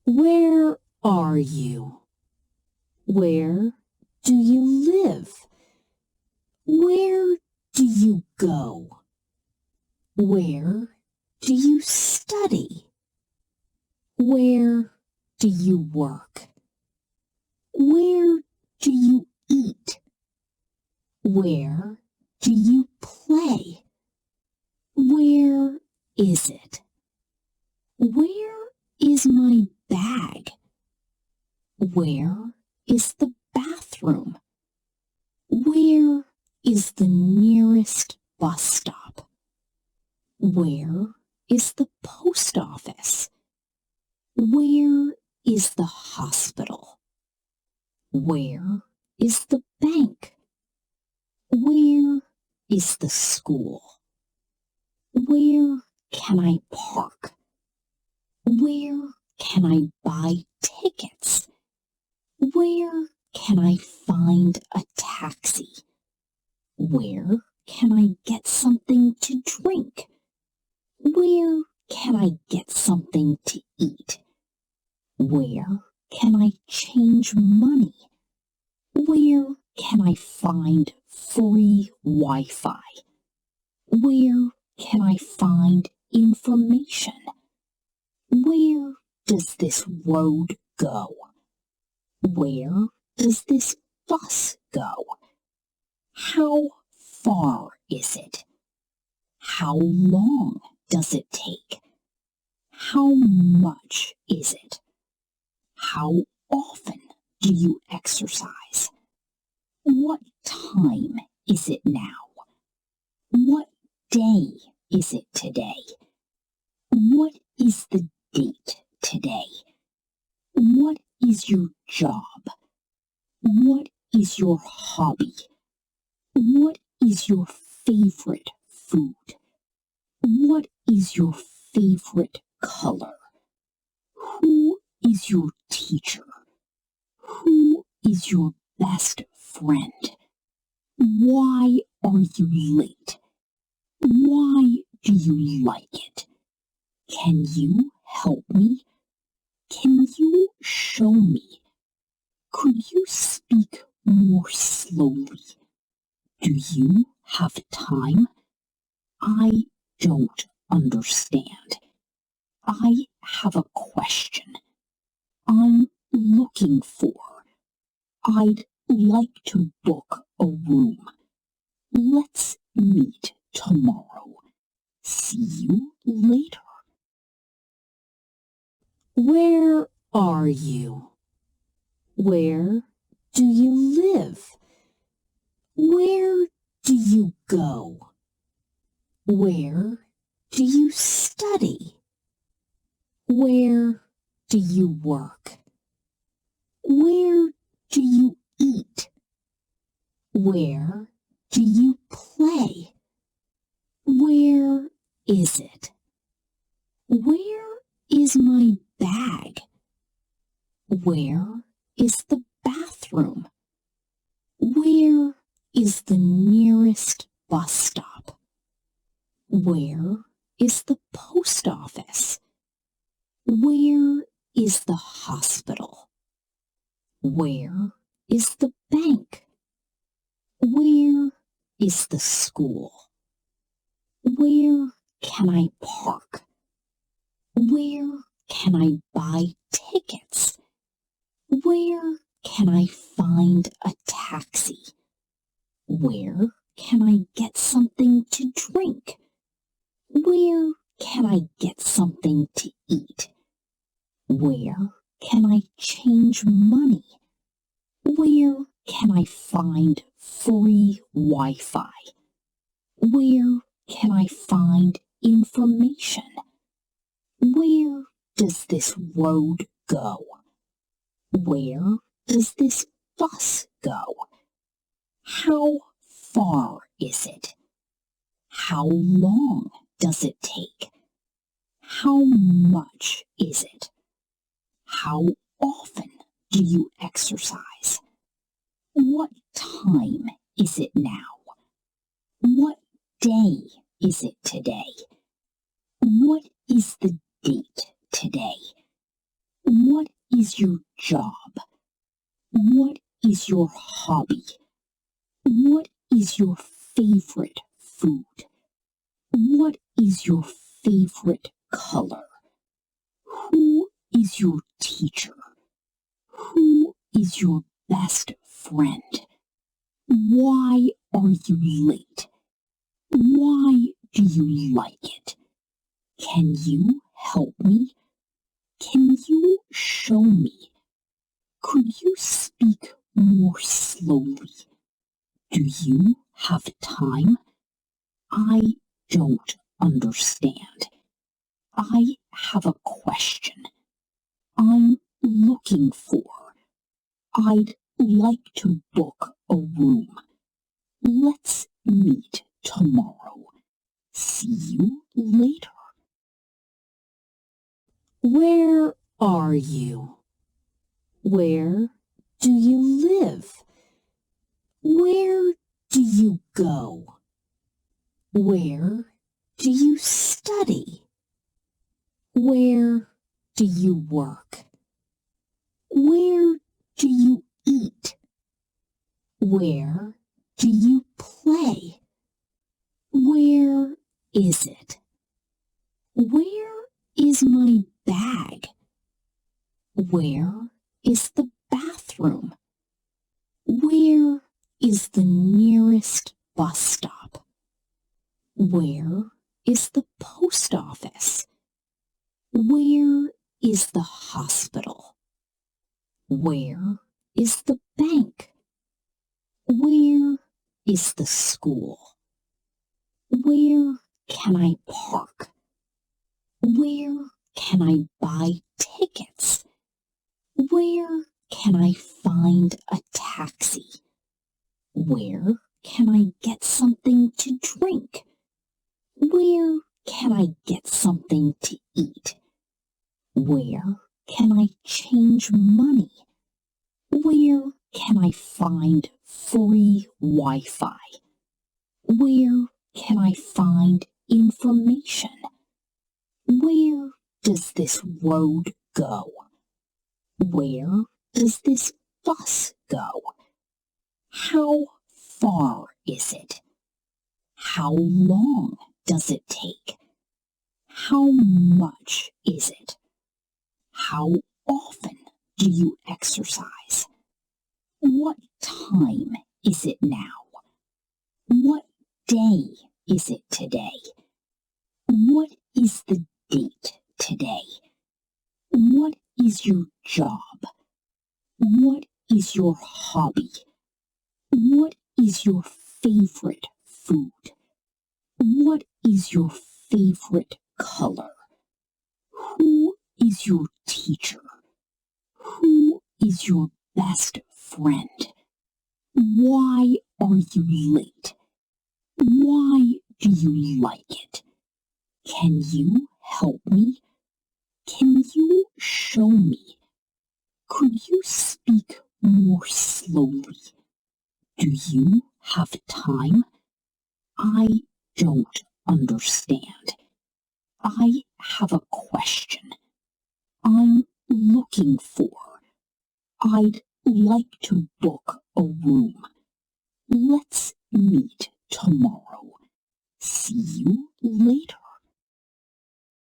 Where are you? Where do you live? Where do you go? Where do you study? Where do you work? Where do you eat? Where do you play? Where is it? Where is my bag? Where is the bathroom? Where is the nearest bus stop? Where is the post office? Where is the hospital? Where is the bank? Where is the school? Where can I park? Where can I buy tickets? Where can I find a taxi? Where can I get something to drink? Where can I get something to eat? Where can I change money? Where can I find free Wi-Fi? Where can I find information? Where does this road go? Where does this bus go? How far is it? How long does it take? How much is it? How often do you exercise? What time is it now? What day is it today? What is the date today? What is your job? What is your hobby? What is your favorite food? What is your favorite color? Who is your teacher? Who is your best friend? Why are you late? Why do you like it? Can you help me? Can you show me? Could you speak more slowly? Do you have time? I don't understand. I have a question. I'm looking for. I'd like to book a room. Let's meet tomorrow. See you later. Where are you? Where do you live? Where do you go? Where do you study? Where do you work? Where do you eat? Where do you play? Where is it? Where is my bag? Where is the bathroom? Where is the nearest bus stop? Where is the post office? Where is the hospital? Where is the bank? Where is the school? Where can I park? Where can I buy tickets? Where can I find a taxi? Where can I get something to drink? Where can I get something to eat? Where can I change money? Where can I find free Wi-Fi? Where can I find information? Where does this road go? Where does this bus go? How far is it? How long does it take? How much is it? How often do you exercise? What time is it now? What day is it today? What is the date today? What is your job? What is your hobby? What is your favorite food? What is your favorite color? Who is your teacher? Who is your best friend? Why are you late? Why do you like it? Can you help me? Can you show me? Could you speak more slowly? Do you have time? I don't understand. I have a question. I'm looking for. I'd like to book a room. Let's meet tomorrow. See you later. Where are you? Where do you live? Where do you go? Where do you study? Where do you work? Where do you eat? Where do you play? Where is it? Where is my bag? Where is the bathroom? Where is the nearest bus stop? Where is the post office? Where is the hospital? Where is the bank? Where is the school? Where can I park? Where can I buy tickets? Where can I find a taxi? Where can I get something to drink? Where can I get something to eat? Where can I change money? Where can I find free Wi-Fi? Where can I find information? Where does this road go? Where does this bus go? How far is it? How long does it take? How much is it? How often do you exercise? What time is it now? What day is it today? What is the date today? What is your job? What is your hobby? What is your favorite food? What is your favorite color? Who is your teacher? Who is your best friend? Why are you late? Why do you like it? Can you help me? Can you show me? Could you speak more slowly? Do you have time? I don't understand. I have a question. I'm looking for. I'd like to book a room. Let's meet tomorrow. See you later.